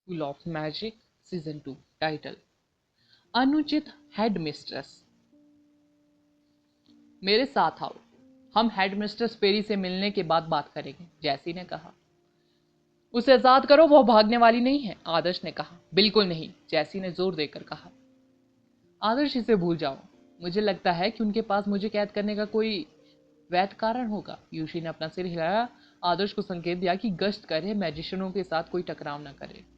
School of magic season 2 title अनुचित headmistress. मेरे साथ आओ, हम हेडमिस्ट्रेस पेरी से मिलने के बाद बात करेंगे, जैसी ने कहा। उसे आजाद करो, वो भागने वाली नहीं है, आदर्श ने कहा। बिल्कुल नहीं, जैसी ने जोर देकर कहा। आदर्श, इसे भूल जाओ। मुझे लगता है कि उनके पास मुझे कैद करने का कोई वैध कारण होगा। यूशी ने अपना सिर हिलाया। आदर्श को संकेत दिया कि गश्त करे, मैजिशियनों के साथ कोई टकराव न करे।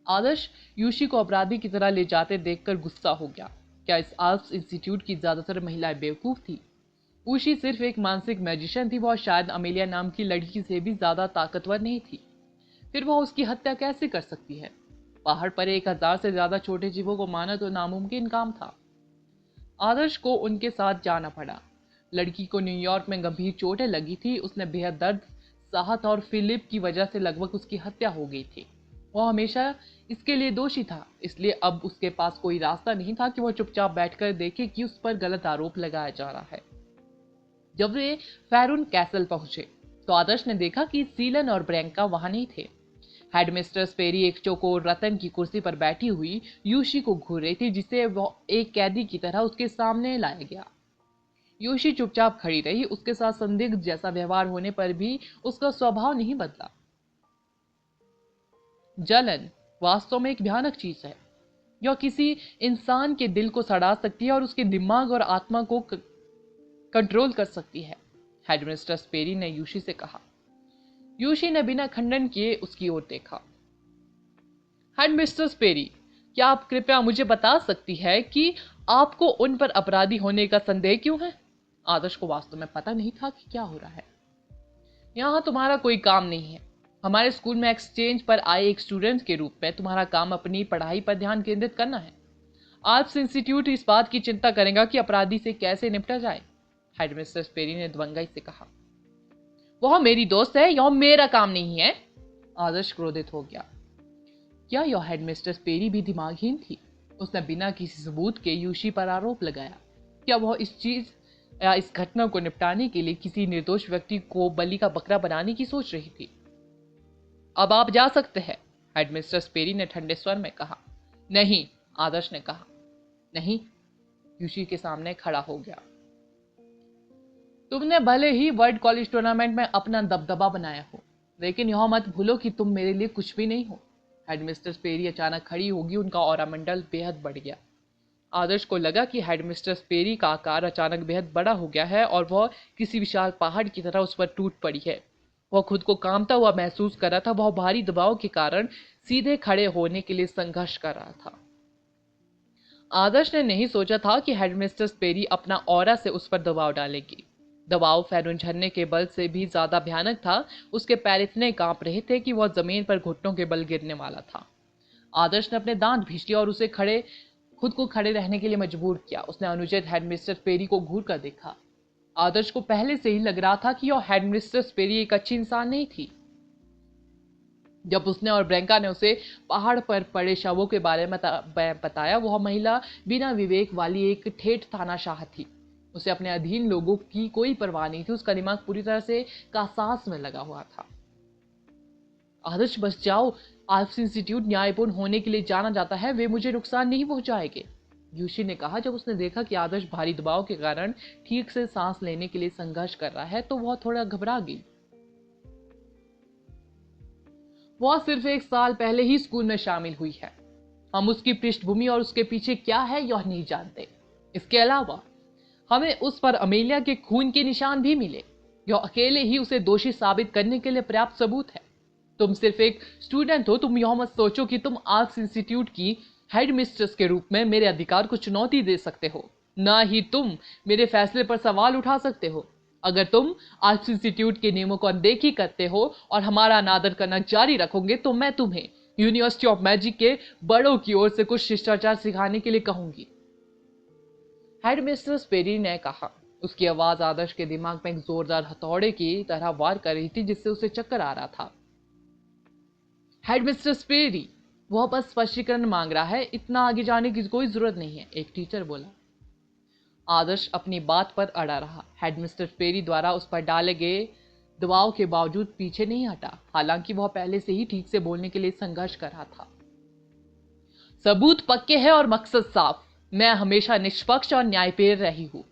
आदर्श यूशी को अपराधी की तरह ले जाते देखकर गुस्सा हो गया। क्या इस आल्प्स इंस्टीट्यूट की ज्यादातर महिलाएं बेवकूफ थी? ऊशी सिर्फ एक मानसिक मैजिशियन थी, वह शायद अमेलिया नाम की लड़की से भी ज्यादा ताकतवर नहीं थी। फिर वह उसकी हत्या कैसे कर सकती है? पहाड़ पर 1000 से ज्यादा छोटे जीवों को मारना तो नामुमकिन काम था। आदर्श को उनके साथ जाना पड़ा। लड़की को न्यूयॉर्क में गंभीर चोटें लगी थी, उसने बेहद दर्द साहत और फिलिप की वजह से लगभग उसकी हत्या हो गई थी। वह हमेशा इसके लिए दोषी था, इसलिए अब उसके पास कोई रास्ता नहीं था कि वह चुपचाप बैठकर देखे कि उस पर गलत आरोप लगाया जा रहा है। जब वे फैरून कैसल पहुंचे तो आदर्श ने देखा कि सीलन और ब्रैंका वहां नहीं थे। हेडमिस्ट्रेस पेरी एक चौकोर रतन की कुर्सी पर बैठी हुई यूशी को घूर रही थी, जिसे वह एक कैदी की तरह उसके सामने लाया गया। यूशी चुपचाप खड़ी रही, उसके साथ संदिग्ध जैसा व्यवहार होने पर भी उसका स्वभाव नहीं बदला। जलन वास्तव में एक भयानक चीज है। यह किसी इंसान के दिल को सड़ा सकती है और उसके दिमाग और आत्मा को कंट्रोल कर सकती है, हेडमिस्ट्रेस पेरी ने यूशी से कहा। यूशी ने बिना खंडन किए उसकी ओर देखा। हेडमिस्ट्रेस पेरी, क्या आप कृपया मुझे बता सकती है कि आपको उन पर अपराधी होने का संदेह क्यों है? आदर्श को वास्तव में पता नहीं था कि क्या हो रहा है। यहाँ तुम्हारा कोई काम नहीं है। हमारे स्कूल में एक्सचेंज पर आए एक स्टूडेंट के रूप में तुम्हारा काम अपनी पढ़ाई पर ध्यान केंद्रित करना है। आर्ट्स इंस्टीट्यूट इस बात की चिंता करेगा कि अपराधी से कैसे निपटा जाए, हेडमिस्ट्रेस पेरी ने दबंगाई से कहा। वह मेरी दोस्त है, यह मेरा काम नहीं है, आदर्श क्रोधित हो गया। क्या यह हेडमिस्ट्रेस पेरी भी दिमागहीन थी? उसने बिना किसी सबूत के यूशी पर आरोप लगाया। क्या वह इस चीज या इस घटना को निपटाने के लिए किसी निर्दोष व्यक्ति को बलि का बकरा बनाने की सोच रही थी? अब आप जा सकते हैं, हेडमिस्ट्रेस पेरी ने ठंडे स्वर में कहा। नहीं, आदर्श ने कहा। नहीं, यूशी के सामने खड़ा हो गया। तुमने भले ही वर्ल्ड कॉलेज टूर्नामेंट में अपना दबदबा बनाया हो, लेकिन यह मत भूलो कि तुम मेरे लिए कुछ भी नहीं हो। हेडमिस्ट्रेस पेरी अचानक खड़ी होगी, उनका ऑरा मंडल बेहद बढ़ गया। आदर्श को लगा कि हेडमिस्ट्रेस पेरी का आकार अचानक बेहद बड़ा हो गया है और वह किसी विशाल पहाड़ की तरह उस पर टूट पड़ी है। वह खुद को कांपता हुआ महसूस कर रहा था। वह भारी दबाव के कारण सीधे खड़े होने के लिए संघर्ष कर रहा था। आदर्श ने नहीं सोचा था कि हेडमिस्ट्रेस पेरी अपना ऑरा से उस पर दबाव डालेगी। दबाव फैरून झरने के बल से भी ज्यादा भयानक था। उसके पैर इतने कांप रहे थे कि वह जमीन पर घुटनों के बल गिरने वाला था। आदर्श ने अपने दांत भींच लिए और उसे खुद को खड़े रहने के लिए मजबूर किया। उसने अनुचित हेडमिस्ट्रेस पेरी को घूर कर देखा। आदर्श को पहले से ही लग रहा था कि यह हेडमिस्ट्रेस पेरी एक अच्छी इंसान नहीं थी। जब उसने और ब्रैंका ने उसे पहाड़ पर पड़े शवों के बारे में बताया, वह महिला बिना विवेक वाली एक ठेठ तानाशाह थी। उसे अपने अधीन लोगों की कोई परवाह नहीं थी। उसका दिमाग पूरी तरह से कासास में लगा हुआ था। आदर्श, बस जाओ। आल्प्स इंस्टीट्यूट न्यायपूर्ण होने के लिए जाना जाता है, वे मुझे नुकसान नहीं पहुंचाएंगे, यूशी ने कहा। जब उसने देखा कि आदर्श भारी दबाव के कारण ठीक से सांस लेने के लिए संघर्ष कर रहा है तो वह थोड़ा घबरा गई। वह सिर्फ 1 साल पहले ही स्कूल में शामिल हुई है। हम उसकी पृष्ठभूमि और उसके पीछे क्या है यह नहीं जानते। इसके अलावा हमें उस पर अमेलिया के खून के निशान भी मिले। यह अकेले ही उसे दोषी साबित करने के लिए पर्याप्त सबूत है। तुम सिर्फ एक स्टूडेंट हो। तुम यह मत सोचो कि तुम आर्ट्स इंस्टीट्यूट की हेड मिस्ट्रेस के रूप में मेरे अधिकार को चुनौती दे सकते हो। ना ही तुम मेरे फैसले पर सवाल उठा सकते हो। अगर तुम आर्ट्स इंस्टीट्यूट के नियमों को अनदेखी करते हो और हमारा अनादर करना जारी रखोगे तो मैं तुम्हें यूनिवर्सिटी ऑफ मैजिक के बड़ों की ओर से कुछ शिष्टाचार सिखाने के लिए कहूंगी, हेडमिस्ट्रेस पेरी ने कहा। उसकी आवाज आदर्श के दिमाग में एक जोरदार हथौड़े की तरह वार कर रही थी, जिससे उसे चक्कर आ रहा था। हेडमिस्ट्रेस पेरी, वह बस स्पष्टीकरण मांग रहा है, इतना आगे जाने की कोई जरूरत नहीं है, एक टीचर बोला। आदर्श अपनी बात पर अड़ा रहा। हेडमिस्टर पेरी द्वारा उस पर डाले गए दबाव के बावजूद पीछे नहीं हटा, हालांकि वह पहले से ही ठीक से बोलने के लिए संघर्ष कर रहा था। सबूत पक्के हैं और मकसद साफ। मैं हमेशा निष्पक्ष और न्यायप्रिय रही हूं।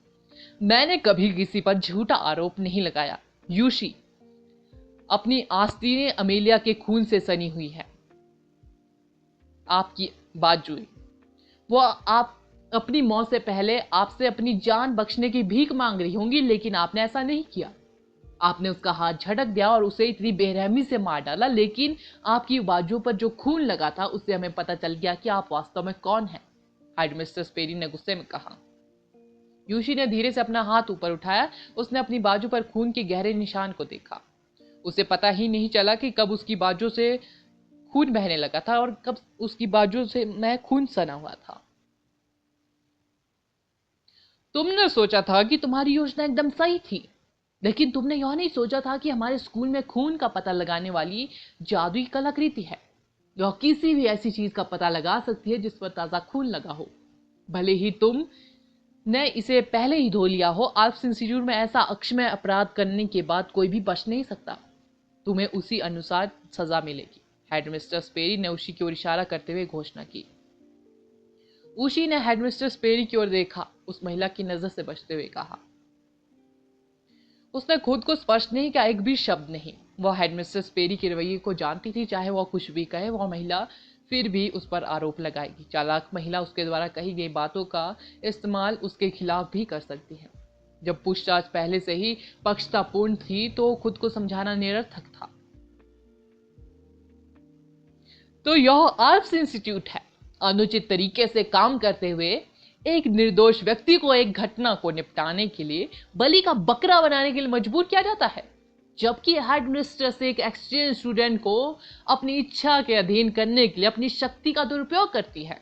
मैंने कभी किसी पर झूठा आरोप नहीं लगाया। यूशी अपनी आस्तीनें अमेलिया के खून से सनी हुई है। आपकी बात जुई। वो आप अपनी मौत से पहले आपसे अपनी जान बख्शने की भीख मांग रही होंगी, लेकिन आपने ऐसा नहीं किया। आपने उसका हाथ झटक दिया और उसे इतनी बेरहमी से मार डाला, लेकिन आपकी बाजू पर जो खून लगा था उससे हमें पता चल गया कि आप वास्तव में कौन हैं, हेडमिस्टर स्पेरी ने गुस्से में कहा। यूशी ने धीरे से अपना हाथ ऊपर उठाया। उसने अपनी बाजू पर खून के गहरे निशान को देखा। उसे पता ही नहीं चला कि कब उसकी बाजू से खून बहने लगा था और कब उसकी बाजू से मैं खून सना हुआ था। तुमने सोचा था कि तुम्हारी योजना एकदम सही थी, लेकिन तुमने यह नहीं सोचा था कि हमारे स्कूल में खून का पता लगाने वाली जादुई कलाकृति है। यह किसी भी ऐसी चीज का पता लगा सकती है जिस पर ताजा खून लगा हो, भले ही तुम ने इसे पहले ही धो लिया हो। आल्प्स इंस्टीट्यूट में ऐसा अक्षम्य अपराध करने के बाद कोई भी बच नहीं सकता। तुम्हें उसी अनुसार सजा मिलेगी। हेडमिस्टर स्पेरी ने उशी की ओर इशारा करते हुए घोषणा की। उशी ने हेडमिस्टर स्पेरी की ओर देखा, उस महिला की नजर से बचते हुए कहा। उसने खुद को स्पष्ट नहीं किया, एक भी शब्द नहीं। वह हेडमिस्टर स्पेरी के रवैये को जानती थी। चाहे वह कुछ भी कहे, वह महिला फिर भी उस पर आरोप लगाएगी। चालाक महिला उसके द्वारा कही गई बातों का इस्तेमाल उसके खिलाफ भी कर सकती है। जब पूछताछ पहले से ही पक्षतापूर्ण थी तो खुद को समझाना निरर्थक था। तो यह आल्प्स इंस्टीट्यूट है, अनुचित तरीके से काम करते हुए एक निर्दोष व्यक्ति को एक घटना को निपटाने के लिए बलि का बकरा बनाने के लिए मजबूर किया जाता है, जबकि हेडमिस्टर से एक एक्सचेंज स्टूडेंट को अपनी इच्छा के अधीन करने के लिए अपनी शक्ति का दुरुपयोग करती है।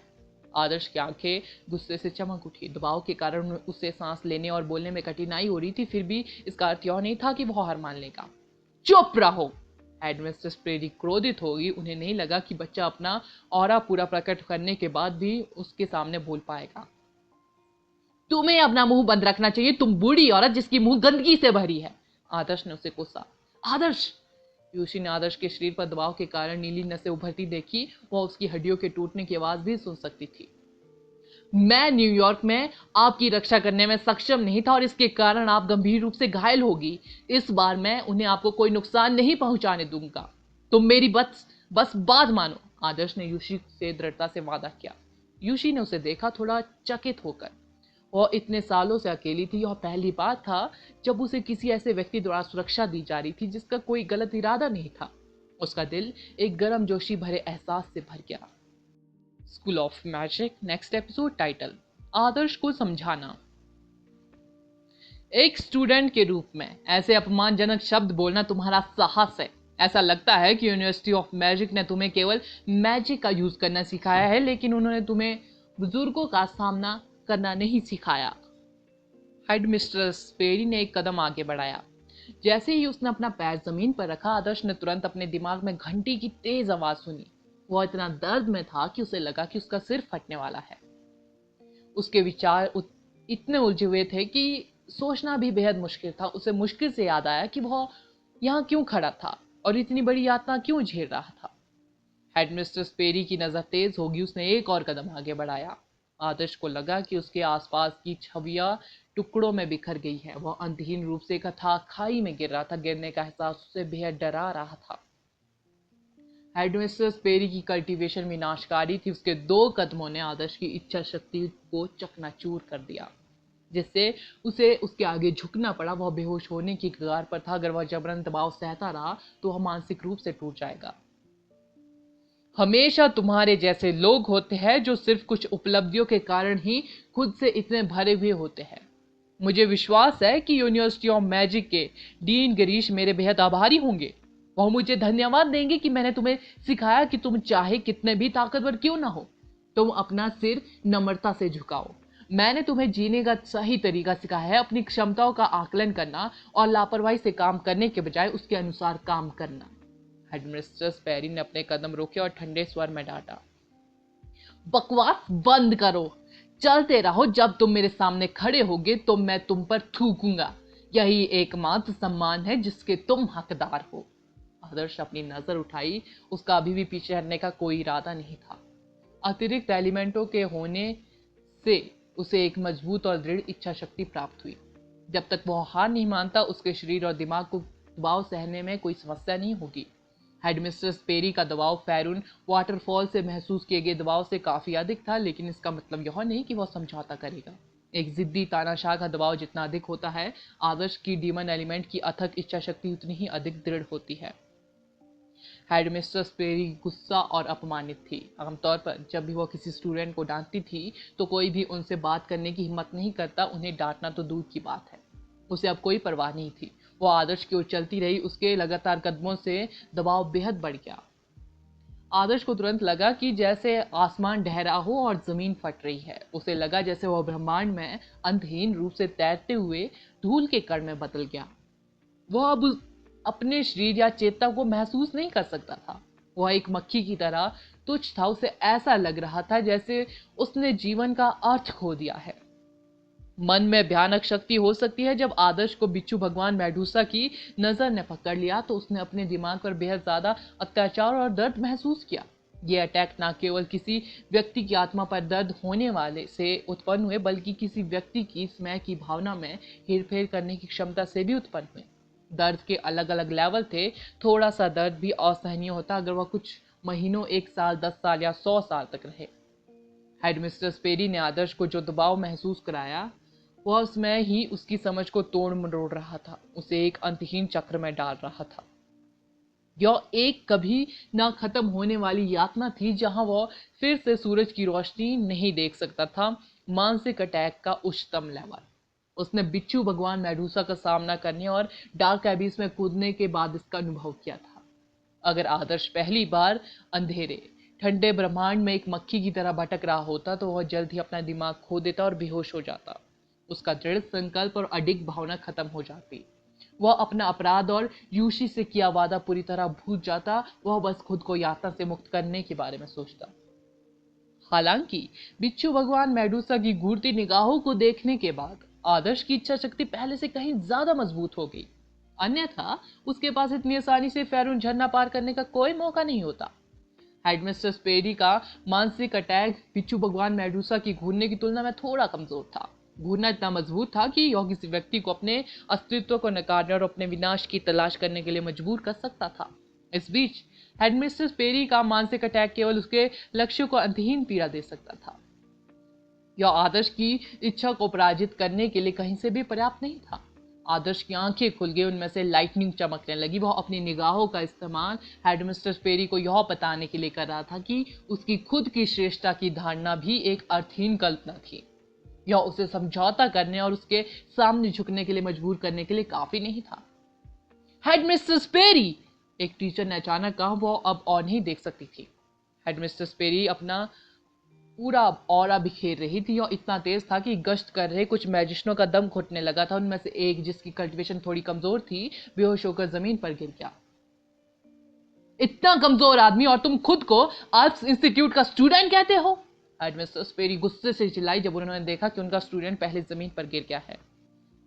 आदर्श की आंखें गुस्से से चमक उठी। दबाव के कारण उसे सांस लेने और बोलने में कठिनाई हो रही थी, फिर भी इसका अर्थ यह नहीं था कि वह हार मान लेगा। चुप रहो। हेडमिस्टर स्पेरी क्रोधित होगी। उन्हें नहीं लगा कि बच्चा अपना ऑरा पूरा प्रकट करने के बाद भी उसके सामने बोल पाएगा। तुम्हें अपना मुंह बंद रखना चाहिए, तुम बूढ़ी औरत जिसकी मुंह गंदगी से भरी है। आदर्श ने उसे कोसा। आदर्श! यूशी ने आदर्श के शरीर पर दबाव के कारण नीली नसें उभरती देखी। वह उसकी हड्डियों के टूटने की आवाज भी सुन सकती थी। मैं न्यूयॉर्क में आपकी रक्षा करने में सक्षम नहीं था और इसके कारण आप गंभीर रूप से घायल होगी। इस बार मैं उन्हें आपको कोई नुकसान नहीं पहुंचाने दूंगा। तुम मेरी बस बात मानो। आदर्श ने यूशी से दृढ़ता से वादा किया। यूशी ने उसे देखा, थोड़ा चकित होकर। वह इतने सालों से अकेली थी। यह पहली बार था जब उसे किसी ऐसे व्यक्ति द्वारा सुरक्षा दी जा रही थी जिसका कोई गलत इरादा नहीं था। उसका दिल एक गर्म जोशी भरे एहसास से भर गया। School of magic next episode title, Adarsh को समझाना। एक स्टूडेंट के रूप में ऐसे अपमानजनक शब्द बोलना तुम्हारा साहस है। ऐसा लगता है कि यूनिवर्सिटी ऑफ मैजिक ने तुम्हें केवल मैजिक का यूज करना सिखाया है, लेकिन उन्होंने तुम्हें बुजुर्गों का सामना करना नहीं सिखाया। हेडमिस्टर स्पेरी ने एक कदम आगे बढ़ाया। जैसे ही उसने अपना पैर जमीन पर रखा, आदर्श ने तुरंत अपने दिमाग में घंटी की तेज आवाज सुनी। वह इतना दर्द में था कि उसे लगा कि उसका सिर फटने वाला है। उसके विचार इतने उलझे हुए थे कि सोचना भी बेहद मुश्किल था। उसे मुश्किल से याद आया कि वह यहाँ क्यों खड़ा था और इतनी बड़ी यातना क्यों झेल रहा था। हेडमिस्टर स्पेरी की नजर तेज होगी। उसने एक और कदम आगे बढ़ाया। आदर्श को लगा कि उसके आसपास की छवियां टुकड़ों में बिखर गई है। वह अंतहीन रूप से एक अथाह खाई में गिर रहा था। गिरने का एहसास उसे बेहद डरा रहा था। हेडमिस्टर स्पेरी की कल्टीवेशन विनाशकारी थी। उसके 2 कदमों ने आदर्श की इच्छा शक्ति को चकनाचूर कर दिया, जिससे उसे उसके आगे झुकना पड़ा। वह बेहोश होने की कगार पर था। अगर वह जबरन दबाव सहता रहा तो वह मानसिक रूप से टूट जाएगा। हमेशा तुम्हारे जैसे लोग होते हैं जो सिर्फ कुछ उपलब्धियों के कारण ही खुद से इतने भरे हुए होते हैं। मुझे विश्वास है कि यूनिवर्सिटी ऑफ मैजिक के डीन गिरीश मेरे बेहद आभारी होंगे। वह मुझे धन्यवाद देंगे कि मैंने तुम्हें सिखाया कि तुम चाहे कितने भी ताकतवर क्यों ना हो, तुम अपना सिर नम्रता से झुकाओ। मैंने तुम्हें जीने का सही तरीका सिखाया है, अपनी क्षमताओं का आकलन करना और लापरवाही से काम करने के बजाय उसके अनुसार काम करना। हेडमिस्ट्रेस पेरी ने अपने कदम रोके और ठंडे स्वर में डांटा। बकवास बंद करो, चलते रहो। जब तुम मेरे सामने खड़े होगे तो मैं तुम पर थूकूंगा। यही एकमात्र सम्मान है जिसके तुम हकदार हो। आदर्श अपनी नजर उठाई। उसका अभी भी पीछे हटने का कोई इरादा नहीं था। अतिरिक्त एलिमेंटों के होने से उसे एक मजबूत और दृढ़ इच्छा शक्ति प्राप्त हुई। जब तक वह हार नहीं मानता, उसके शरीर और दिमाग को दबाव सहने में कोई समस्या नहीं होगी। हेडमिस्ट्रेस पेरी का दबाव फैरून वाटरफॉल से महसूस किए गए दबाव से काफी अधिक था, लेकिन इसका मतलब यह नहीं कि वह समझौता करेगा। एक जिद्दी तानाशाह का दबाव जितना अधिक होता है, आदर्श की डीमन एलिमेंट की अथक इच्छा शक्ति उतनी ही अधिक दृढ़ होती है। हेडमिस्ट्रेस पेरी गुस्सा और अपमानित थी। आमतौर पर जब भी वह किसी स्टूडेंट को डांटती थी तो कोई भी उनसे बात करने की हिम्मत नहीं करता, उन्हें डांटना तो दूर की बात है। उसे अब कोई परवाह नहीं थी। वह आदर्श की ओर चलती रही। उसके लगातार कदमों से दबाव बेहद बढ़ गया। आदर्श को तुरंत लगा कि जैसे आसमान ढहरा हो और जमीन फट रही है। उसे लगा जैसे वह ब्रह्मांड में अंतहीन रूप से तैरते हुए धूल के कण में बदल गया। वह अब अपने शरीर या चेतना को महसूस नहीं कर सकता था। वह एक मक्खी की तरह तुच्छ था। उसे ऐसा लग रहा था जैसे उसने जीवन का अर्थ खो दिया है। मन में भयानक शक्ति हो सकती है। जब आदर्श को बिच्छू भगवान मेडूसा की नजर ने पकड़ लिया तो उसने अपने दिमाग पर बेहद ज्यादा अत्याचार और दर्द महसूस किया। ये अटैक न केवल किसी व्यक्ति की आत्मा पर दर्द होने वाले से उत्पन्न हुए, बल्कि किसी व्यक्ति की समय की भावना में हेरफेर करने की क्षमता से भी उत्पन्न हुए। दर्द के अलग अलग लेवल थे। थोड़ा सा दर्द भी असहनीय होता अगर वह कुछ महीनों, 1 साल, 10 साल या 100 साल तक रहे। हेडमिस्ट्रेस पेरी ने आदर्श को जो दबाव महसूस कराया, वह उसमें ही उसकी समझ को तोड़ मरोड़ रहा था, उसे एक अंतहीन चक्र में डाल रहा था। यह एक कभी ना खत्म होने वाली यातना थी जहां वह फिर से सूरज की रोशनी नहीं देख सकता था। मानसिक अटैक का उच्चतम लेवल। उसने बिच्छू भगवान मेडूसा का सामना करने और डार्क एबिस में कूदने के बाद इसका अनुभव किया था। अगर आदर्श पहली बार अंधेरे ठंडे ब्रह्मांड में एक मक्खी की तरह भटक रहा होता तो वह जल्द ही अपना दिमाग खो देता और बेहोश हो जाता। उसका दृढ़ संकल्प और अडिग भावना खत्म हो जाती। वह अपना अपराध और यूशी से किया वादा पूरी तरह भूल जाता। वह बस खुद को यातना से मुक्त करने के बारे में सोचता। हालांकि बिच्छू भगवान मेडूसा की घूरती निगाहों को देखने के बाद आदर्श की इच्छा शक्ति पहले से कहीं ज्यादा मजबूत हो गई। अन्यथा उसके पास इतनी आसानी से फैरून झरना पार करने का कोई मौका नहीं होता। हेडमिस्ट्रेस पेरी का मानसिक अटैक बिच्छू भगवान मेडूसा की घूरने की तुलना में थोड़ा कमजोर था। घूरना इतना मजबूत था कि यह किसी व्यक्ति को अपने अस्तित्व को नकारने और अपने विनाश की तलाश करने के लिए मजबूर कर सकता था। इस बीच हेडमिस्ट्रेस पेरी का मानसिक अटैक केवल उसके लक्ष्य को अंतहीन पीड़ा दे सकता था। यह आदर्श की इच्छा को पराजित करने के लिए कहीं से भी पर्याप्त नहीं था। आदर्श की आंखें खुल गई, उनमें से लाइटनिंग चमकने लगी। वह अपनी निगाहों का इस्तेमाल हेडमिस्ट्रेस पेरी को यह बताने के लिए कर रहा था कि उसकी खुद की श्रेष्ठता की धारणा भी एक अर्थहीन कल्पना थी। यह उसे समझौता करने और उसके सामने झुकने के लिए मजबूर करने के लिए काफी नहीं था। हेडमिस्ट्रेस पेरी, एक टीचर ने अचानक कहा। वह अब और नहीं देख सकती थी। हेडमिस्ट्रेस पेरी अपना पूरा ऑरा बिखेर रही थी। यह इतना तेज था कि गश्त कर रहे कुछ मैजिशियनों का दम घुटने लगा था। उनमें से एक, जिसकी कल्टीवेशन थोड़ी कमजोर थी, बेहोश होकर जमीन पर गिर गया। इतना कमजोर आदमी और तुम खुद को आर्ट्स इंस्टीट्यूट का स्टूडेंट कहते हो? हेडमिस्ट्रेस पेरी गुस्से से चिल्लाई जब उन्होंने देखा कि उनका स्टूडेंट पहले जमीन पर गिर गया है।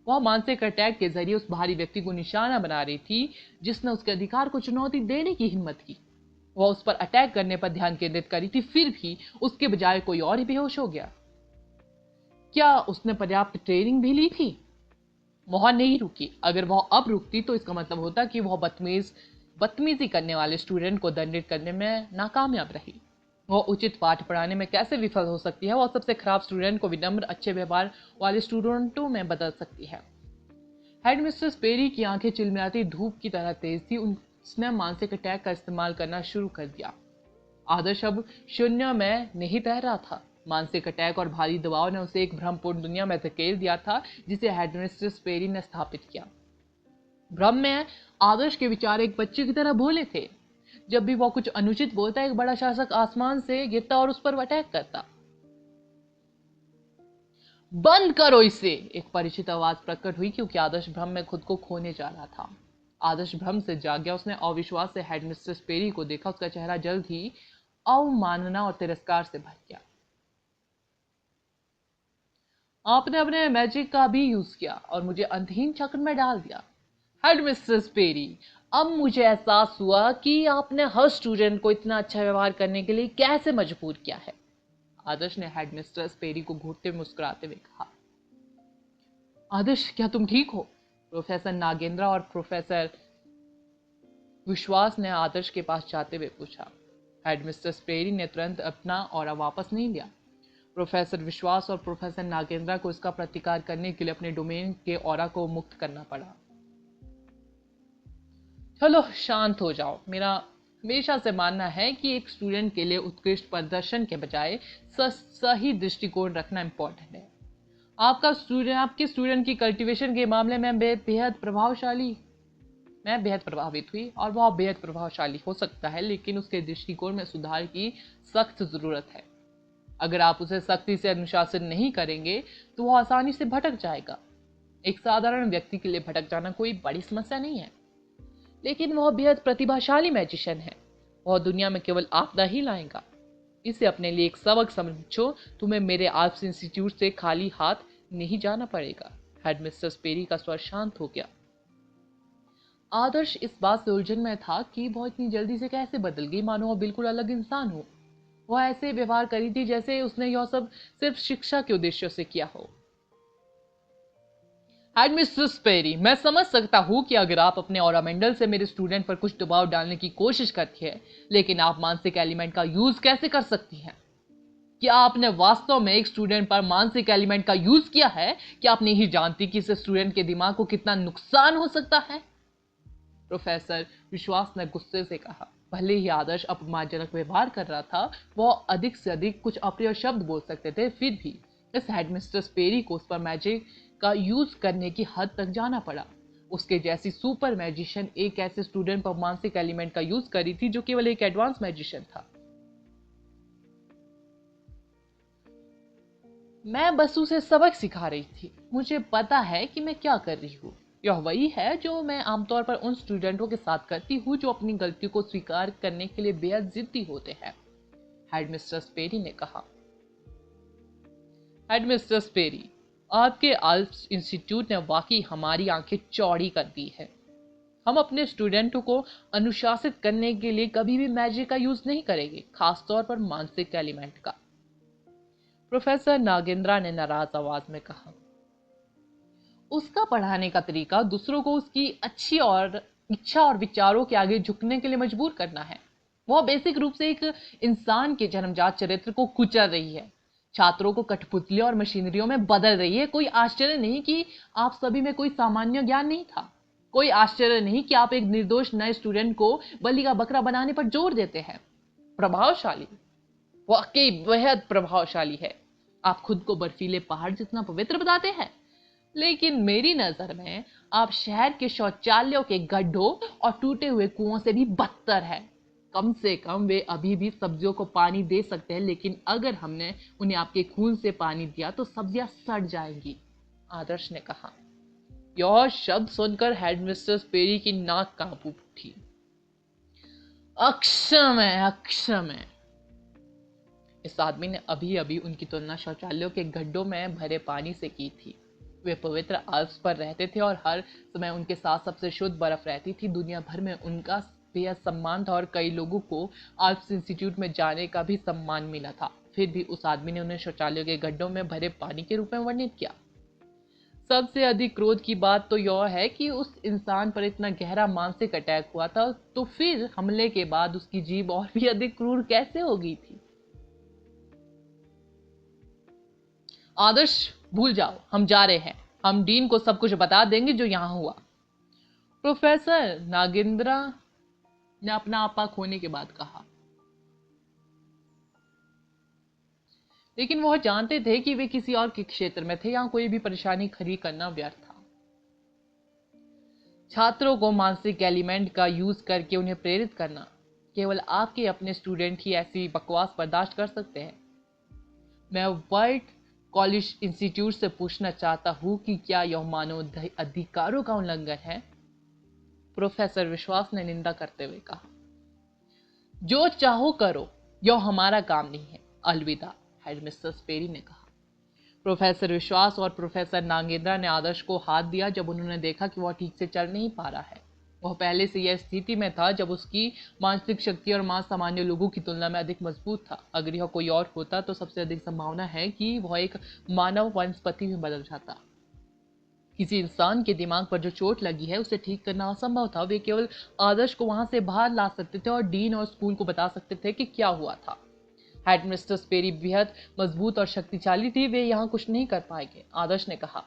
वह मानसिक अटैक के जरिए उस भारी व्यक्ति को निशाना बना रही थी जिसने उसके अधिकार को चुनौती देने की हिम्मत की। वह उस पर अटैक करने पर ध्यान केंद्रित करी थी, फिर भी उसके बजाय कोई और ही बेहोश हो गया। क्या उसने पर्याप्त ट्रेनिंग भी ली थी? वह नहीं रुकी। अगर वह अब रुकती तो इसका मतलब होता कि वह बदतमीजी करने वाले स्टूडेंट को दंडित करने में नाकामयाब रही। वह उचित पाठ पढ़ाने में कैसे विफल हो सकती है? वह सबसे खराब स्टूडेंट को विनम्र, अच्छे व्यवहार वाले स्टूडेंटों में बदल सकती है। हेडमिस्ट्रेस पेरी की आंखें चिलमिलाती धूप की तरह तेज थी। उसने मानसिक अटैक का इस्तेमाल करना शुरू कर दिया। आदर्श अब शून्य में नहीं तैर रहा था। मानसिक अटैक और भारी दबाव ने उसे एक भ्रमपूर्ण दुनिया में धकेल दिया था जिसे हेडमिस्ट्रेस पेरी ने स्थापित किया। भ्रम में आदर्श के विचार एक बच्चे की तरह भोले थे। जब भी वह कुछ अनुचित बोलता, एक बड़ा शासक आसमान से गिरता और उस पर अटैक करता। बंद करो इसे, एक परिचित आवाज प्रकट हुई, क्योंकि आदर्श भ्रम में खुद को खोने जा रहा था। आदर्श भ्रम से जाग गया। उसने अविश्वास से हेडमिस्ट्रेस पेरी को देखा। उसका चेहरा जल्द ही अवमानना और तिरस्कार से भर गया। आपने अपने मैजिक का भी यूज किया और मुझे अंतहीन चक्र में डाल दिया। हेडमिस्टर स्पेरी, अब मुझे एहसास हुआ कि आपने हर स्टूडेंट को इतना अच्छा व्यवहार करने के लिए कैसे मजबूर किया है। आदर्श ने हेडमिस्टर स्पेरी को घूरते मुस्कुराते हुए कहा। आदर्श, क्या तुम ठीक हो? प्रोफेसर नागेंद्र और प्रोफेसर विश्वास ने आदर्श के पास जाते हुए पूछा। हेडमिस्टर स्पेरी ने तुरंत अपना ऑरा वापस नहीं लिया। प्रोफेसर विश्वास और प्रोफेसर नागेंद्र को इसका प्रतिकार करने के लिए अपने डोमेन के ऑरा को मुक्त करना पड़ा। चलो शांत हो जाओ। मेरा हमेशा से मानना है कि एक स्टूडेंट के लिए उत्कृष्ट प्रदर्शन के बजाय सही दृष्टिकोण रखना इंपॉर्टेंट है। आपके स्टूडेंट की कल्टीवेशन के मामले में मैं बेहद प्रभावित हुई और वह बेहद प्रभावशाली हो सकता है, लेकिन उसके दृष्टिकोण में सुधार की सख्त जरूरत है। अगर आप उसे सख्ती से अनुशासित नहीं करेंगे तो वह आसानी से भटक जाएगा। एक साधारण व्यक्ति के लिए भटक जाना कोई बड़ी समस्या नहीं है, लेकिन वह बेहद प्रतिभाशाली मैजिशियन है। वह दुनिया में केवल आपदा ही लाएगा। इसे अपने लिए एक सबक समझो। तुम्हें मेरे आर्ट्स इंस्टीट्यूट से खाली हाथ नहीं जाना पड़ेगा। हेडमिस्टर स्पेरी का स्वर शांत हो गया। आदर्श इस बात से उलझन में था कि वह इतनी जल्दी से कैसे बदल गई, मानो वह बिल्कुल अलग इंसान हो। वह ऐसे व्यवहार करी थी जैसे उसने यह सब सिर्फ शिक्षा के उद्देश्य से किया हो। हेडमिस्टर स्पेरी, मैं समझ सकता हूं कि अगर आप अपने ऑरामेंडल से मेरे स्टूडेंट पर कुछ दबाव डालने की कोशिश करती है, लेकिन आप मानसिक एलिमेंट का यूज कैसे कर सकती हैं? क्या आपने वास्तव में एक स्टूडेंट पर मानसिक एलिमेंट का यूज किया है? क्या आप नहीं जानती कि इससे स्टूडेंट के दिमाग को कितना नुकसान हो सकता है? प्रोफेसर विश्वास ने गुस्से से कहा। भले ही आदर्श अपमानजनक व्यवहार कर रहा था, वह अधिक से अधिक कुछ अप्रिय शब्द बोल सकते थे, फिर भी इस हेडमिस्टर स्पेरी को उस पर मैजिक का यूज करने की हद तक जाना पड़ा। उसके जैसी सुपर मैजिशियन एक ऐसे स्टूडेंट पर मानसिक एलिमेंट का यूज करी थी जो केवल एक एडवांस मैजिशियन था। मैं बस उसे सबक सिखा रही थी। मुझे पता है कि मैं क्या कर रही हूँ। यह वही है जो मैं आमतौर पर उन स्टूडेंटों के साथ करती हूँ जो अपनी गलती को स्वीकार करने के लिए बेहद जिद्दी होते हैं, हेडमिस्टर स्पेरी ने कहा। हेडमिस्टर स्पेरी, आपके आर्ट्स इंस्टीट्यूट ने वाकई हमारी आंखें चौड़ी कर दी है। हम अपने स्टूडेंटों को अनुशासित करने के लिए कभी भी मैजिक का यूज नहीं करेंगे, खासतौर पर मानसिक एलिमेंट का। प्रोफेसर नागेंद्रा ने नाराज आवाज में कहा। उसका पढ़ाने का तरीका दूसरों को उसकी अच्छी और इच्छा और विचारों के आगे झुकने के लिए मजबूर करना है। वह बेसिक रूप से एक इंसान के जन्मजात चरित्र को कुचल रही है, छात्रों को कठपुतलियों और मशीनरियों में बदल रही है। कोई आश्चर्य नहीं कि आप सभी में कोई सामान्य ज्ञान नहीं था। कोई आश्चर्य नहीं कि आप एक निर्दोष नए स्टूडेंट को बलि का बकरा बनाने पर जोर देते हैं। प्रभावशाली, वाकई बेहद प्रभावशाली है। आप खुद को बर्फीले पहाड़ जितना पवित्र बताते हैं, लेकिन मेरी नजर में आप शहर के शौचालयों के गड्ढों और टूटे हुए कुओं से भी बदतर है। कम से कम वे अभी भी सब्जियों को पानी दे सकते हैं, लेकिन अगर हमने उन्हें आपके खून से पानी दिया तो सब्जियां सड़ जाएंगी, आदर्श ने कहा। यह शब्द सुनकर हेडमिस्टर स्पेरी की नाक कांप उठी। अक्षम है, अक्षम है। इस आदमी ने अभी अभी उनकी तुलना शौचालयों के गड्ढों में भरे पानी से की थी। वे पवित्र आल्प्स पर रहते थे और हर समय उनके साथ सबसे शुद्ध बर्फ रहती थी। दुनिया भर में उनका बेहद सम्मान था और कई लोगों को आल्प्स इंस्टीट्यूट में जाने का भी सम्मान मिला था। फिर भी उस आदमी ने उन्हें शौचालयों के गड्ढों में भरे पानी के रूप में वर्णित किया। सबसे अधिक क्रोध की बात तो यह है कि उस इंसान पर इतना गहरा मानसिक अटैक हुआ था, तो फिर हमले के बाद उसकी जीभ और भी अधिक क्रूर कैसे हो गई थी। आदर्श, भूल जाओ, हम जा रहे हैं। हम डीन को सब कुछ बता देंगे जो यहां हुआ। प्रोफेसर नागेंद्रा ने अपना आपा खोने के बाद कहा। लेकिन वह जानते थे कि वे किसी और के क्षेत्र में थे, यहां कोई भी परेशानी खड़ी करना व्यर्थ था। छात्रों को मानसिक एलिमेंट का यूज करके उन्हें प्रेरित करना, केवल आपके अपने स्टूडेंट ही ऐसी बकवास बर्दाश्त कर सकते हैं। मैं व्हाइट कॉलेज इंस्टीट्यूट से पूछना चाहता हूं कि क्या यह मानव अधिकारों का उल्लंघन है? प्रोफेसर विश्वास ने निंदा करते हुए कहा। जो चाहो करो, यह हमारा काम नहीं है। अलविदा, हेडमिस्टर स्पेरी ने कहा। प्रोफेसर विश्वास और प्रोफेसर नागेंद्र ने आदर्श को हाथ दिया जब उन्होंने देखा कि वह ठीक से चल नहीं पा रहा है। वह पहले से यह स्थिति में था जब उसकी मानसिक शक्ति और मांस सामान्य लोगों की तुलना में अधिक मजबूत था। अगर यह कोई और होता तो सबसे अधिक संभावना है कि वह एक मानव वनस्पति में बदल जाता। किसी इंसान के दिमाग पर जो चोट लगी है उसे ठीक करना असंभव था। वे केवल आदर्श को वहां से बाहर ला सकते थे और डीन और स्कूल को बता सकते थे कि क्या हुआ था। हेडमिस्टर स्पेरी बेहद मजबूत और शक्तिशाली थी। वे यहाँ कुछ नहीं कर पाएंगे। आदर्श ने कहा,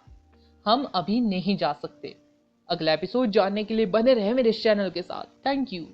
हम अभी नहीं जा सकते। अगला एपिसोड जानने के लिए बने रहे मेरे इस चैनल के साथ। Thank you.